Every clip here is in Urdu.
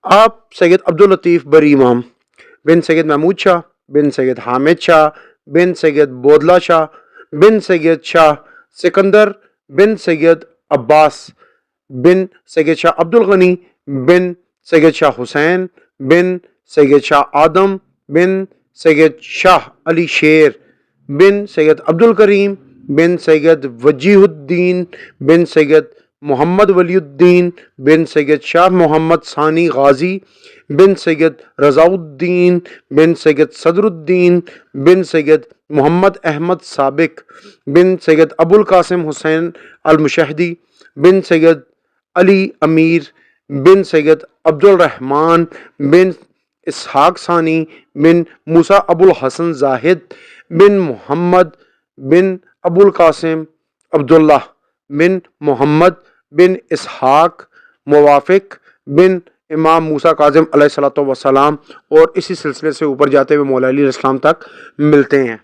آپ سید عبداللطیف بری امام بن سید محمود شاہ بن سید حامد شاہ بن سید بودلہ شاہ بن سید شاہ سکندر بن سید عباس بن سید شاہ عبدالغنی بن سید شاہ حسین بن سید شاہ آدم بن سید شاہ علی شیر بن سید عبدالکریم بن سید وجیہ الدین بن سید محمد ولی الدین بن سید شاہ محمد ثانی غازی بن سید رضا الدین بن سید صدر الدین بن سید محمد احمد سابق بن سید ابو القاسم حسین المشہدی بن سید علی امیر بن سید عبد الرحمن بن اسحاق ثانی بن موسیٰ ابو الحسن زاہد بن محمد بن ابو القاسم عبداللہ بن محمد بن اسحاق موافق بن امام موسیٰ کاظم علیہ الصلوۃ والسلام، اور اسی سلسلے سے اوپر جاتے ہوئے مولا علی علیہ السلام تک ملتے ہیں۔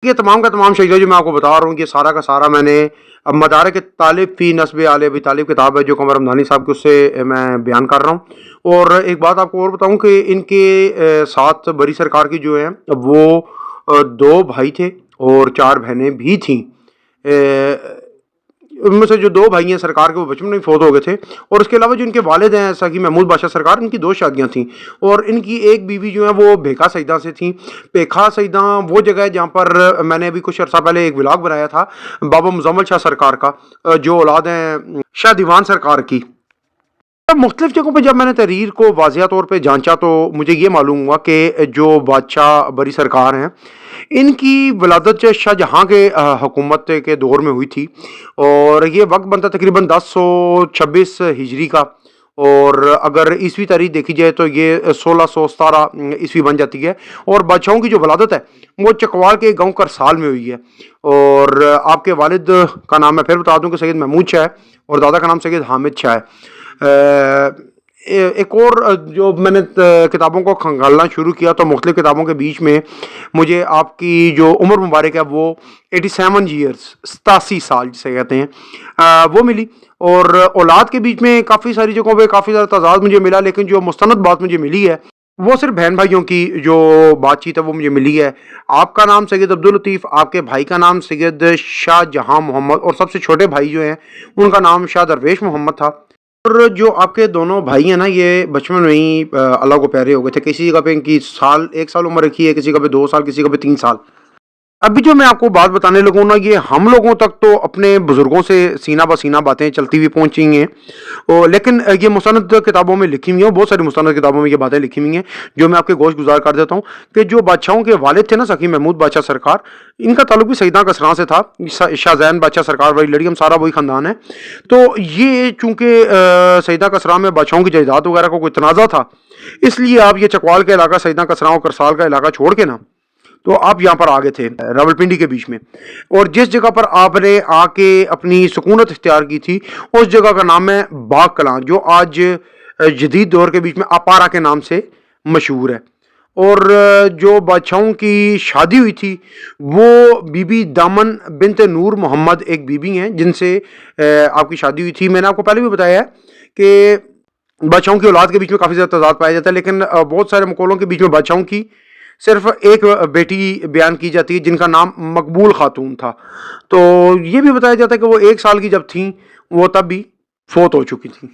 یہ تمام کا تمام شجرہ جو میں آپ کو بتا رہا ہوں کہ سارا کا سارا میں نے مدارک طالب فی نسب آل ابی طالب کتاب ہے جو قمر رمضانی صاحب کے، اس سے میں بیان کر رہا ہوں۔ اور ایک بات آپ کو اور بتاؤں کہ ان کے ساتھ بری سرکار کی جو ہیں وہ 2 بھائی تھے اور 4 بہنیں بھی تھیں۔ ان میں سے جو 2 بھائی ہیں سرکار کے، وہ بچپن میں فوت ہو گئے تھے، اور اس کے علاوہ جو ان کے والد ہیں ساقی محمود بادشاہ سرکار، ان کی 2 شادیاں تھیں، اور ان کی ایک بیوی جو ہیں وہ بھیکا سیدہ سے تھیں۔ بھیکا سیدہ وہ جگہ ہے جہاں پر میں نے ابھی کچھ عرصہ پہلے ایک ولاگ بنایا تھا بابا مزمل شاہ سرکار کا، جو اولاد ہیں شاہ دیوان سرکار کی۔ مختلف جگہوں پہ جب میں نے تحریر کو واضح طور پہ جانچا تو مجھے یہ معلوم ہوا کہ جو بادشاہ بری سرکار ہیں ان کی ولادت شاہ جہاں کے حکومت کے دور میں ہوئی تھی، اور یہ وقت بنتا تقریباً 1026 ہجری کا، اور اگر عیسوی تاریخ دیکھی جائے تو یہ 1617 عیسوی بن جاتی ہے۔ اور بادشاہوں کی جو ولادت ہے وہ چکوال کے گاؤں کرسال میں ہوئی ہے، اور آپ کے والد کا نام میں پھر بتا دوں کہ سید محمود شاہ ہے، اور دادا کا نام سید حامد شاہ ہے۔ ایک اور جو میں نے کتابوں کو کھنگالنا شروع کیا تو مختلف کتابوں کے بیچ میں مجھے آپ کی جو عمر مبارک ہے وہ 87 ایئرز 87 سال جسے کہتے ہیں وہ ملی، اور اولاد کے بیچ میں کافی ساری جگہوں پہ کافی زیادہ تعداد مجھے ملا، لیکن جو مستند بات مجھے ملی ہے وہ صرف بہن بھائیوں کی جو بات چیت ہے وہ مجھے ملی ہے۔ آپ کا نام سید عبداللطیف، آپ کے بھائی کا نام سید شاہ جہاں محمد، اور سب سے چھوٹے بھائی جو ہیں ان کا نام شاہ درویش محمد تھا۔ اور جو آپ کے دونوں بھائی ہیں نا یہ بچپن میں ہی اللہ کو پیارے ہو گئے تھے۔ کسی جگہ پہ ان کی 1 سال عمر رکھی ہے، کسی جگہ پہ 2 سال، کسی جگہ پہ 3 سال۔ ابھی جو میں آپ کو بات بتانے لگوں نا یہ ہم لوگوں تک تو اپنے بزرگوں سے سینہ بسینہ باتیں چلتی ہوئی پہنچی ہیں، لیکن یہ مستند کتابوں میں لکھی ہوئی ہیں، بہت ساری مستند کتابوں میں یہ باتیں لکھی ہوئی ہیں جو میں آپ کے گوش گزار کر دیتا ہوں کہ جو بادشاہوں کے والد تھے نا ساقی محمود بادشاہ سرکار، ان کا تعلق بھی سیدہ کسراں سے تھا۔ شاہ زین بادشاہ سرکار والی لڑی، ہم سارا وہی خاندان ہے۔ تو یہ چونکہ سیدہ کسراں میں بادشاہوں کی جائیداد وغیرہ کو کوئی تنازع تھا، اس لیے آپ یہ چکوال کا علاقہ، سیدہ کسراں اور کرسال کا علاقہ چھوڑ کے نا تو آپ یہاں پر آگے تھے راولپنڈی کے بیچ میں، اور جس جگہ پر آپ نے آ کے اپنی سکونت اختیار کی تھی اس جگہ کا نام ہے باغ کلاں، جو آج جدید دور کے بیچ میں اپارا کے نام سے مشہور ہے۔ اور جو بادشاہوں کی شادی ہوئی تھی وہ بی بی دامن بنت نور محمد ایک بی بی ہیں جن سے آپ کی شادی ہوئی تھی۔ میں نے آپ کو پہلے بھی بتایا ہے کہ بادشاہوں کی اولاد کے بیچ میں کافی زیادہ تضاد پایا جاتا ہے، لیکن بہت سارے مقولوں کے بیچ میں بادشاہوں کی صرف ایک بیٹی بیان کی جاتی ہے جن کا نام مقبول خاتون تھا۔ تو یہ بھی بتایا جاتا ہے کہ وہ 1 سال کی جب تھیں وہ تب بھی فوت ہو چکی تھیں۔